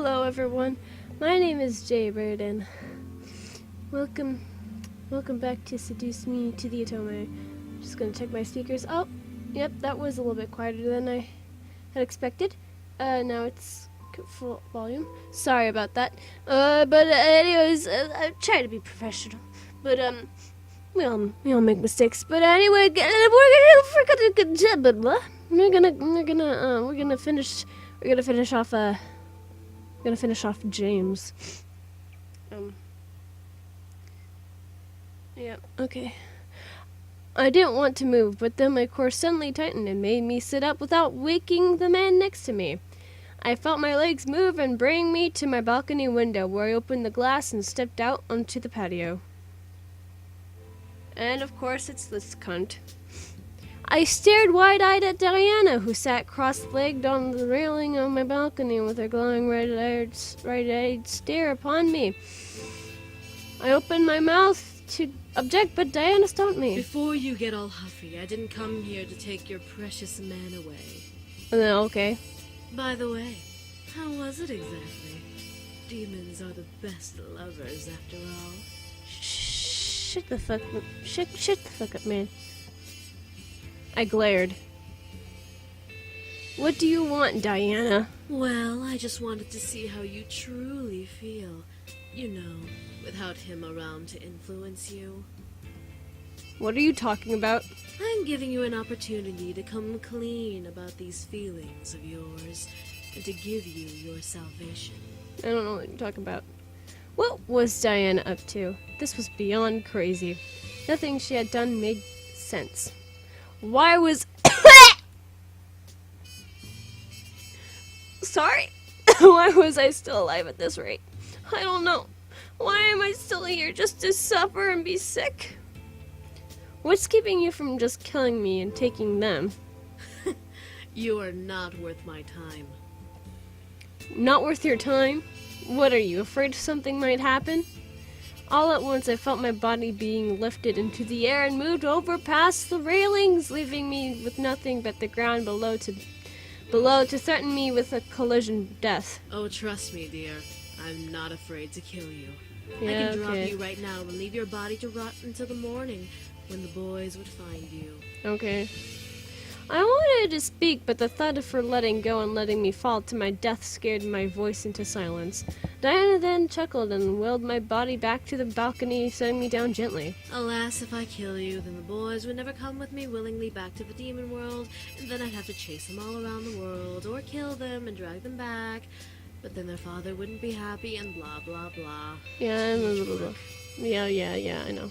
Hello everyone, my name is Jaybird and welcome back to Seduce Me to the Otome. Just gonna check my speakers. Oh, yep, that was a little bit quieter than I had expected. Now it's full volume. Sorry about that. But anyways, I try to be professional. But we all make mistakes. But anyway, we're gonna finish off James. Yeah, okay. I didn't want to move, but then my core suddenly tightened and made me sit up without waking the man next to me. I felt my legs move and bring me to my balcony window, where I opened the glass and stepped out onto the patio. And of course it's this cunt. I stared wide-eyed at Diana, who sat cross-legged on the railing of my balcony with her glowing red-eyed stare upon me. I opened my mouth to object, but Diana stopped me. Before you get all huffy, I didn't come here to take your precious man away. Okay. By the way, how was it exactly? Demons are the best lovers, after all. Shut the fuck up, man. I glared. What do you want, Diana? Well, I just wanted to see how you truly feel. You know, without him around to influence you. What are you talking about? I'm giving you an opportunity to come clean about these feelings of yours, and to give you your salvation. I don't know what you're talking about. What was Diana up to? This was beyond crazy. Nothing she had done made sense. Why was... Sorry? Why was I still alive at this rate? I don't know. Why am I still here, just to suffer and be sick? What's keeping you from just killing me and taking them? You are not worth my time. Not worth your time? What are you, afraid something might happen? All at once I felt my body being lifted into the air and moved over past the railings, leaving me with nothing but the ground below to threaten me with a collision death. Oh, trust me, dear. I'm not afraid to kill you. Yeah, I can drop okay. you right now and leave your body to rot until the morning, when the boys would find you. Okay. I wanted to speak, but the thought of her letting go and letting me fall to my death scared my voice into silence. Diana then chuckled and wheeled my body back to the balcony, setting me down gently. Alas, if I kill you, then the boys would never come with me willingly back to the demon world, and then I'd have to chase them all around the world, or kill them and drag them back. But then their father wouldn't be happy, and blah blah blah. Yeah, blah, blah, blah. Yeah, I know.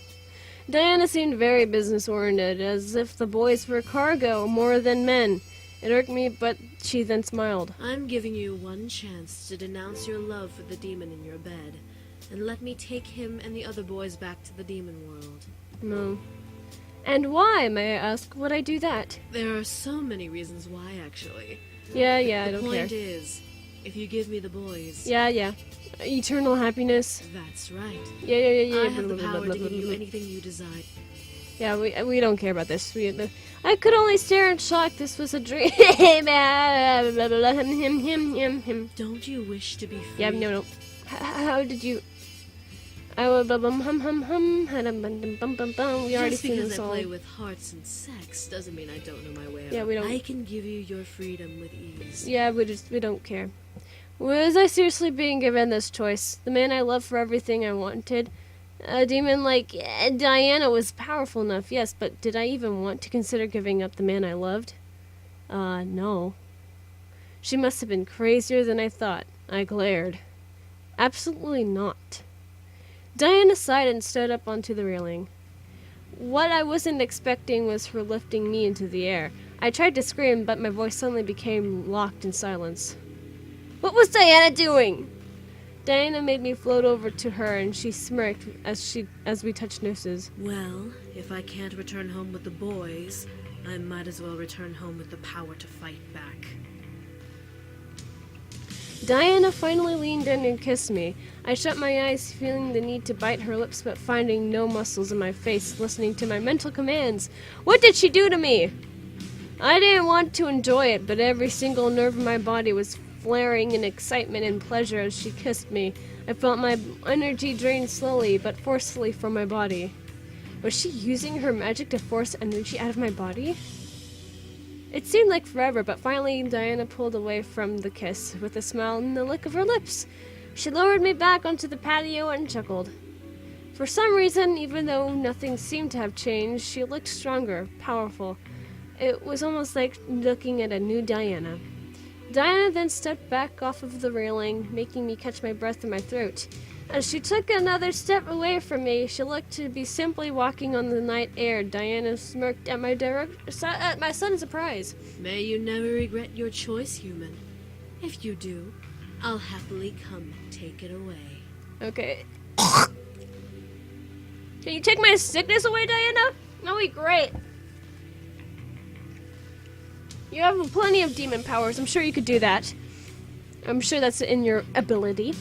Diana seemed very business-oriented, as if the boys were cargo more than men. It irked me, but she then smiled. I'm giving you one chance to denounce your love for the demon in your bed, and let me take him and the other boys back to the demon world. No. And why, may I ask, would I do that? There are so many reasons why, actually. Yeah, I don't The care. point is, if you give me the boys... Yeah. Eternal happiness. That's right. Yeah. I have the power to give you anything you desire. Yeah, we don't care about this. I could only stare in shock. This was a dream. Him. Don't you wish to be free? Yeah, no. How did you... I will hum. We already Just seen because this I all. play with hearts and sex doesn't mean I don't know my way out. Yeah, we don't. I can give you your freedom with ease. Yeah, we don't care. Was I seriously being given this choice? The man I loved for everything I wanted? A demon like Diana was powerful enough, yes, but did I even want to consider giving up the man I loved? No. She must have been crazier than I thought. I glared. Absolutely not. Diana sighed and stood up onto the railing. What I wasn't expecting was her lifting me into the air. I tried to scream, but my voice suddenly became locked in silence. What was Diana doing? Diana made me float over to her, and she smirked as we touched noses. Well, if I can't return home with the boys, I might as well return home with the power to fight back. Diana finally leaned in and kissed me. I shut my eyes, feeling the need to bite her lips, but finding no muscles in my face, listening to my mental commands. What did she do to me? I didn't want to enjoy it, but every single nerve in my body was flaring in excitement and pleasure as she kissed me. I felt my energy drain slowly but forcefully from my body. Was she using her magic to force energy out of my body? It seemed like forever, but finally Diana pulled away from the kiss with a smile and the lick of her lips. She lowered me back onto the patio and chuckled. For some reason, even though nothing seemed to have changed, she looked stronger, powerful. It was almost like looking at a new Diana. Diana then stepped back off of the railing, making me catch my breath in my throat. As she took another step away from me, she looked to be simply walking on the night air. Diana smirked at my sudden surprise. May you never regret your choice, human. If you do, I'll happily come take it away. Okay. Can you take my sickness away, Diana? That'll be great. You have plenty of demon powers. I'm sure you could do that. I'm sure that's in your ability.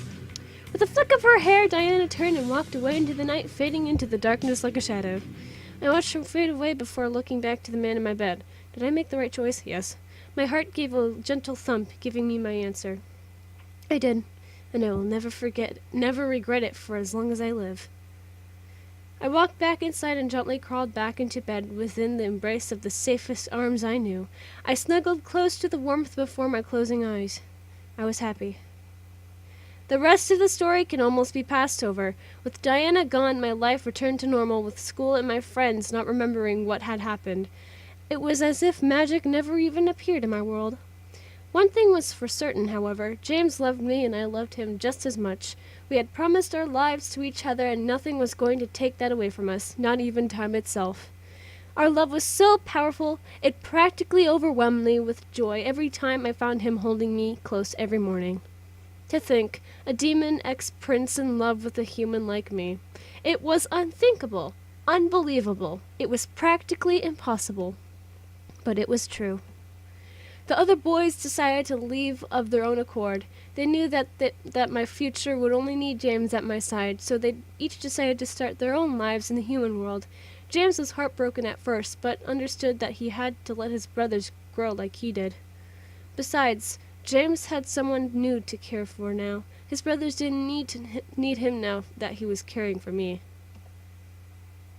With a flick of her hair, Diana turned and walked away into the night, fading into the darkness like a shadow. I watched her fade away before looking back to the man in my bed. Did I make the right choice? Yes. My heart gave a gentle thump, giving me my answer. I did, and I will never regret it for as long as I live. I walked back inside and gently crawled back into bed within the embrace of the safest arms I knew. I snuggled close to the warmth before my closing eyes. I was happy. The rest of the story can almost be passed over. With Diana gone, my life returned to normal, with school and my friends not remembering what had happened. It was as if magic never even appeared in my world. One thing was for certain, however. James loved me and I loved him just as much. We had promised our lives to each other and nothing was going to take that away from us, not even time itself. Our love was so powerful, it practically overwhelmed me with joy every time I found him holding me close every morning. To think, a demon ex-prince in love with a human like me. It was unthinkable, unbelievable. It was practically impossible. But it was true. The other boys decided to leave of their own accord. They knew that my future would only need James at my side, so they each decided to start their own lives in the human world. James was heartbroken at first, but understood that he had to let his brothers grow like he did. Besides, James had someone new to care for now. His brothers didn't need him now that he was caring for me.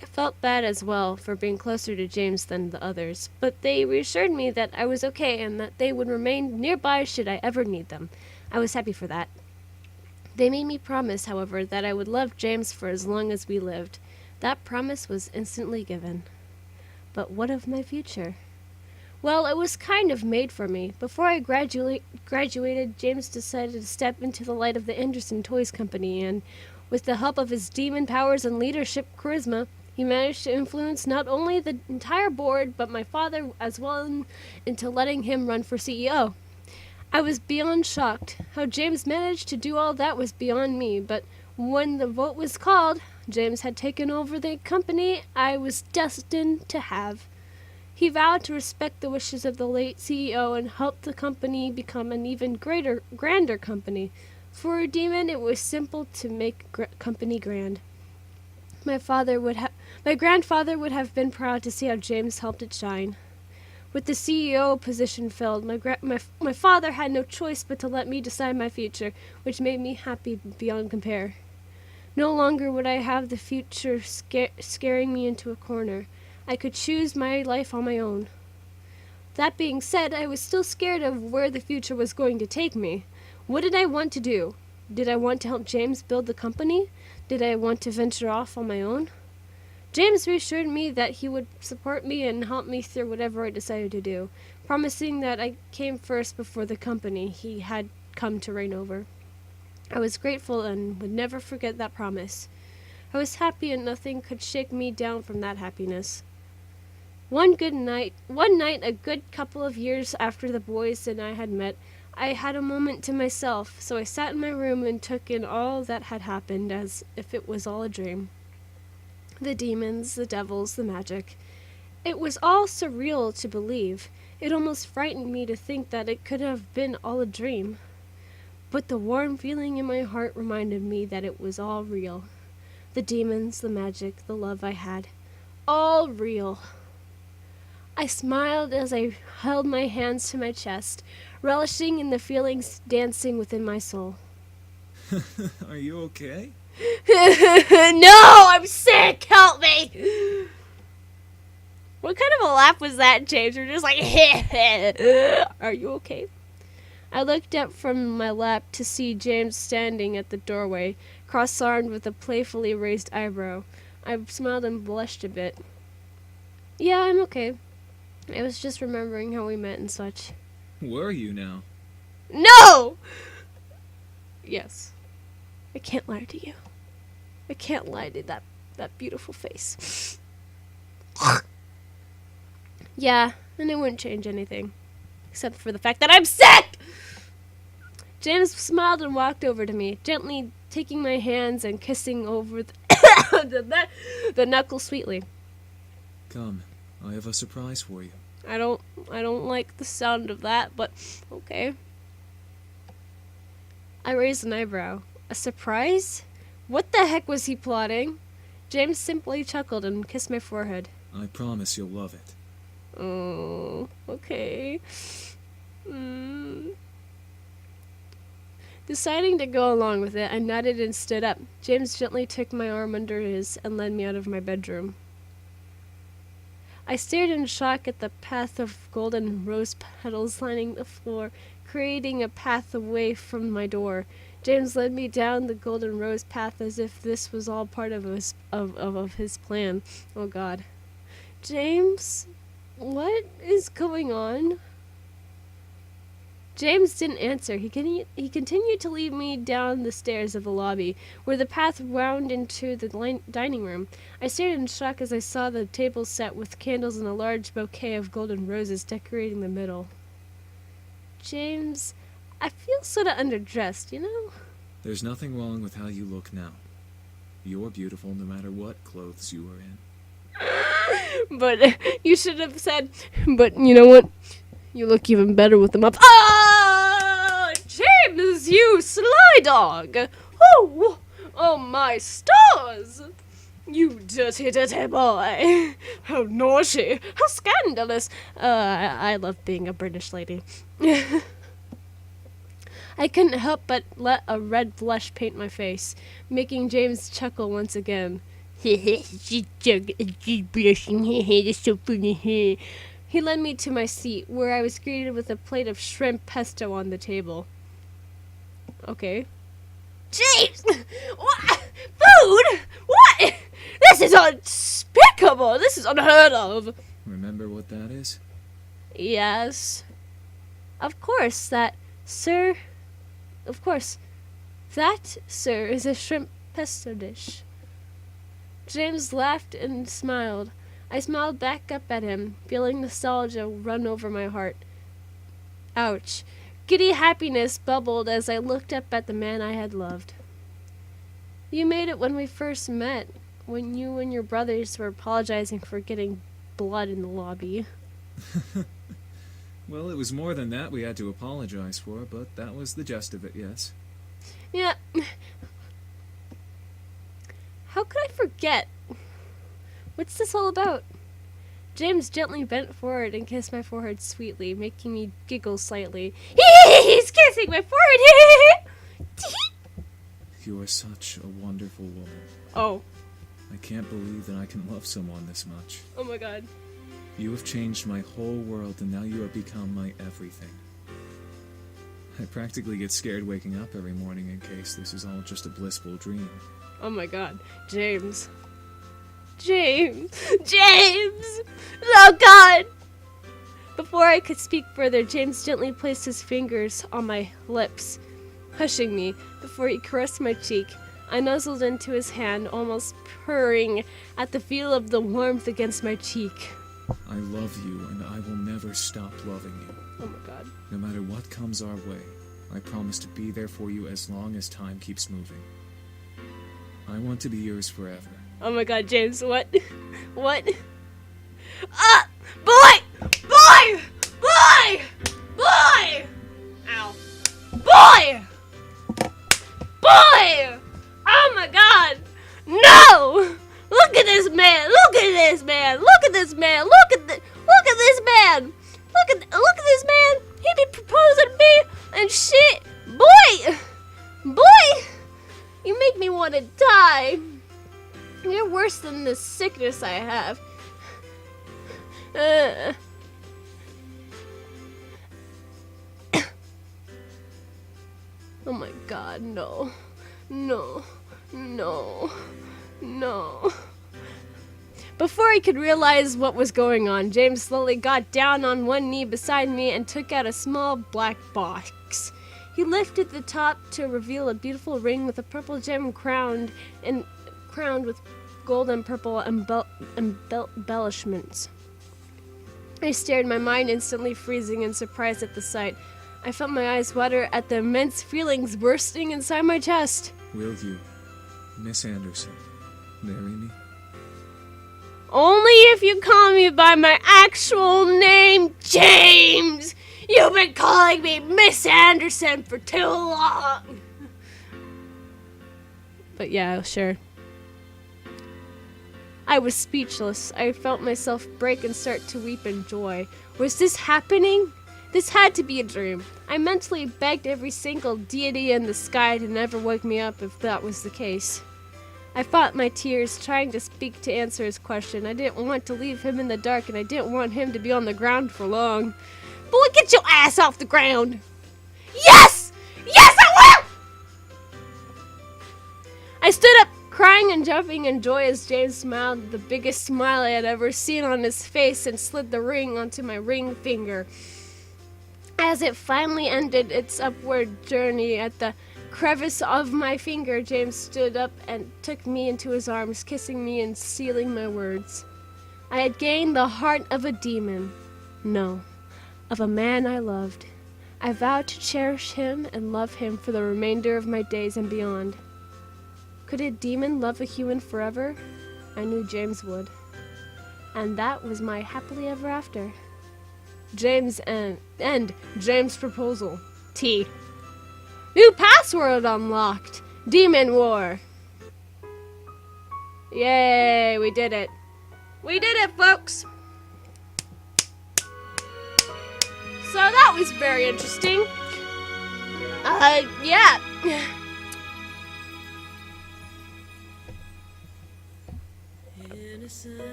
I felt bad as well for being closer to James than the others, but they reassured me that I was okay and that they would remain nearby should I ever need them. I was happy for that. They made me promise, however, that I would love James for as long as we lived. That promise was instantly given. But what of my future? Well, it was kind of made for me. Before I graduated, James decided to step into the light of the Anderson Toys Company, and with the help of his demon powers and leadership charisma, he managed to influence not only the entire board, but my father as well into letting him run for CEO. I was beyond shocked. How James managed to do all that was beyond me, but when the vote was called, James had taken over the company I was destined to have. He vowed to respect the wishes of the late CEO and help the company become an even grander company. For a demon, it was simple to make company grand. My grandfather would have been proud to see how James helped it shine. With the CEO position filled, my father had no choice but to let me decide my future, which made me happy beyond compare. No longer would I have the future scaring me into a corner. I could choose my life on my own. That being said, I was still scared of where the future was going to take me. What did I want to do? Did I want to help James build the company? Did I want to venture off on my own? James reassured me that he would support me and help me through whatever I decided to do, promising that I came first before the company he had come to reign over. I was grateful and would never forget that promise. I was happy and nothing could shake me down from that happiness. One night, a good couple of years after the boys and I had met, I had a moment to myself, so I sat in my room and took in all that had happened as if it was all a dream. The demons, the devils, the magic. It was all surreal to believe. It almost frightened me to think that it could have been all a dream. But the warm feeling in my heart reminded me that it was all real. The demons, the magic, the love I had. All real. I smiled as I held my hands to my chest, relishing in the feelings dancing within my soul. Are you okay? No, I'm sick! Help me! What kind of a laugh was that, James? You're just like, are you okay? I looked up from my lap to see James standing at the doorway, cross-armed with a playfully raised eyebrow. I smiled and blushed a bit. Yeah, I'm okay. I was just remembering how we met and such. Were you now? No! Yes. I can't lie to you. I can't lie to that beautiful face. Yeah, and it wouldn't change anything. Except for the fact that I'm sick! James smiled and walked over to me, gently taking my hands and kissing over the knuckles sweetly. Come, I have a surprise for you. I don't like the sound of that, but okay. I raised an eyebrow. A surprise? What the heck was he plotting? James simply chuckled and kissed my forehead. I promise you'll love it. Oh, okay. Deciding to go along with it, I nodded and stood up. James gently took my arm under his and led me out of my bedroom. I stared in shock at the path of golden rose petals lining the floor, creating a path away from my door. James led me down the golden rose path as if this was all part of his plan. Oh God. James? What is going on? James didn't answer. He continued to lead me down the stairs of the lobby, where the path wound into the dining room. I stared in shock as I saw the table set with candles and a large bouquet of golden roses decorating the middle. James, I feel sort of underdressed, you know? There's nothing wrong with how you look now. You're beautiful no matter what clothes you are in. But you should have said, but you know what? You look even better with them up. Ah! James, you sly dog! Oh my stars! You dirty, dirty boy! How naughty! How scandalous! I love being a British lady. I couldn't help but let a red blush paint my face, making James chuckle once again. She's blushing. That's so funny. He led me to my seat, where I was greeted with a plate of shrimp pesto on the table. Okay. James! What? Food? What? This is unspeakable! This is unheard of! Remember what that is? Yes. Of course, that, sir... Of course. That, sir, is a shrimp pesto dish. James laughed and smiled. I smiled back up at him, feeling nostalgia run over my heart. Ouch. Giddy happiness bubbled as I looked up at the man I had loved. You made it when we first met, when you and your brothers were apologizing for getting blood in the lobby. Well, it was more than that we had to apologize for, but that was the gist of it, yes. Yeah. How could I forget? What's this all about? James gently bent forward and kissed my forehead sweetly, making me giggle slightly. He's kissing my forehead! You are such a wonderful woman. Oh. I can't believe that I can love someone this much. Oh my God. You have changed my whole world, and now you have become my everything. I practically get scared waking up every morning in case this is all just a blissful dream. Oh my God. James. James! Oh God! Before I could speak further, James gently placed his fingers on my lips, hushing me before he caressed my cheek. I nuzzled into his hand, almost purring at the feel of the warmth against my cheek. I love you, and I will never stop loving you. Oh my God. No matter what comes our way, I promise to be there for you as long as time keeps moving. I want to be yours forever. Oh my God, James, what? What? Ah! Boy! Boy! Boy! Boy! Ow. Boy! Boy! Oh my God! No! Look at this man! Look at this man! Look at this man! Look at this than this sickness I have. Uh. Oh my god, no. No. No. No. Before I could realize what was going on, James slowly got down on one knee beside me and took out a small black box. He lifted the top to reveal a beautiful ring with a purple gem crowned with gold and purple embellishments. I stared, my mind instantly freezing in surprise at the sight. I felt my eyes water at the immense feelings bursting inside my chest. Will you, Miss Anderson, marry me? Only if you call me by my actual name, James! You've been calling me Miss Anderson for too long! But yeah, sure. I was speechless. I felt myself break and start to weep in joy. Was this happening? This had to be a dream. I mentally begged every single deity in the sky to never wake me up if that was the case. I fought my tears, trying to speak to answer his question. I didn't want to leave him in the dark, and I didn't want him to be on the ground for long. Boy, get your ass off the ground! Yes! Yes, I will! I stood up, crying and jumping in joy as James smiled, the biggest smile I had ever seen on his face, and slid the ring onto my ring finger. As it finally ended its upward journey at the crevice of my finger, James stood up and took me into his arms, kissing me and sealing my words. I had gained the heart of a demon. No, of a man I loved. I vowed to cherish him and love him for the remainder of my days and beyond. Could a demon love a human forever? I knew James would. And that was my happily ever after. James end. James' proposal. T. New password unlocked. Demon War. Yay, we did it. We did it, folks. So that was very interesting. Yeah.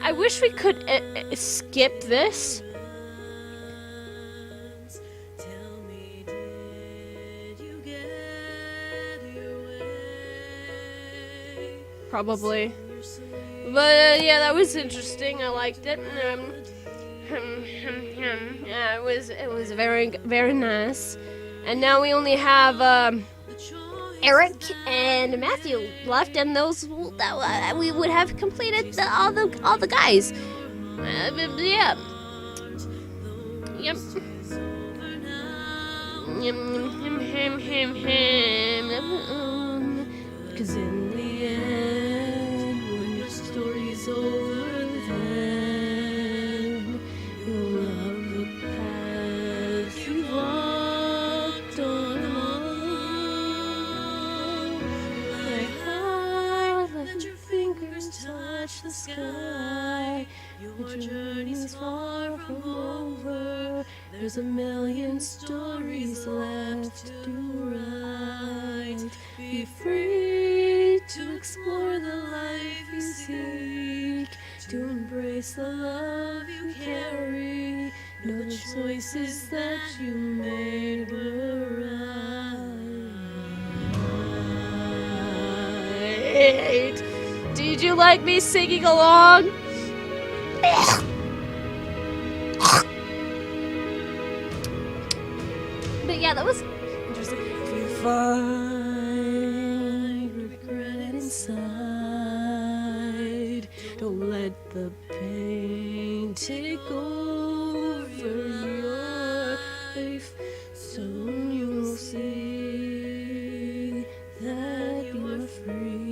I wish we could skip this. Probably. But yeah, that was interesting. I liked it. Yeah, it was very, very nice. And now we only have Eric and Matthew left, and those we would have completed all the guys. Yeah. Yep. Cause in the end, when your story's over, then you'll love the path you've walked on alone. Like how let your fingers touch the sky. Your journey's far from over. There's a million stories left to write. Be free to explore the life you seek, to embrace the love you carry. Know the choices that you made were right. Did you like me singing along? But yeah, that was interesting. If you find regret inside, don't let the pain take over your life. Soon you'll see that you are free.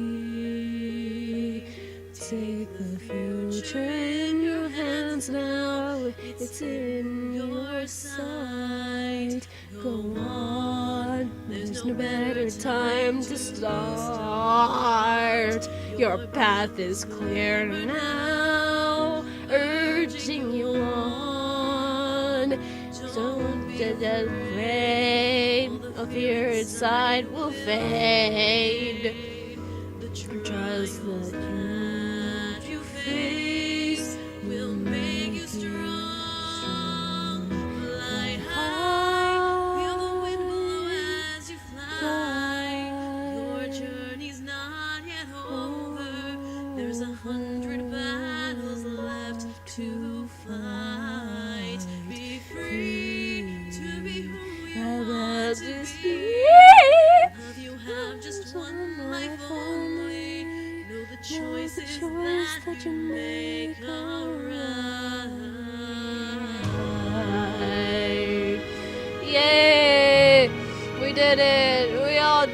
Take the future in your hands now. It's in your sight. Go on, there's no better time to start. Your path is clear now, urging you on. Don't just afraid, a fear inside will fade. Trust that you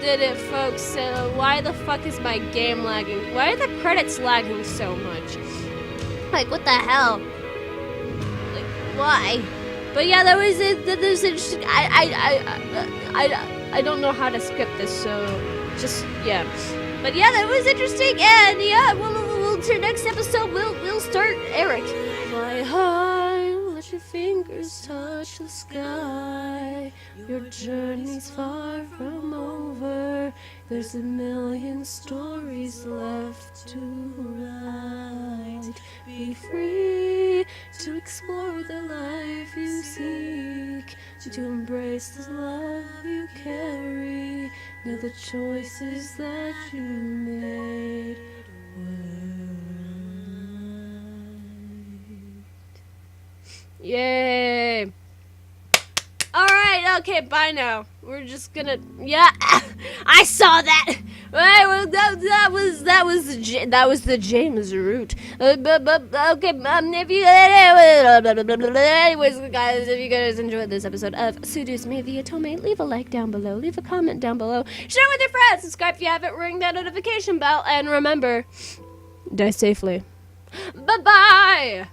did it, folks. Why the fuck is my game lagging? Why are the credits lagging so much? Like, what the hell? Like, why? But yeah, that was it. That was interesting. I don't know how to script this, so just yeah. But yeah, that was interesting, and yeah, we'll to next episode we'll start Eric. Fly high, let your fingers touch the sky. Your journey's far from over. There's a million stories left to write. Be free to explore the life you seek, to embrace the love you carry. Know the choices that you made were right. Yay! Alright, okay, bye now. We're just gonna, yeah, I saw that! Right, well, that was the James route. Okay, if you, anyways, guys, if you guys enjoyed this episode of Seduce Me via Otome, leave a like down below, leave a comment down below, share with your friends, subscribe if you haven't, ring that notification bell, and remember, die safely. Bye-bye!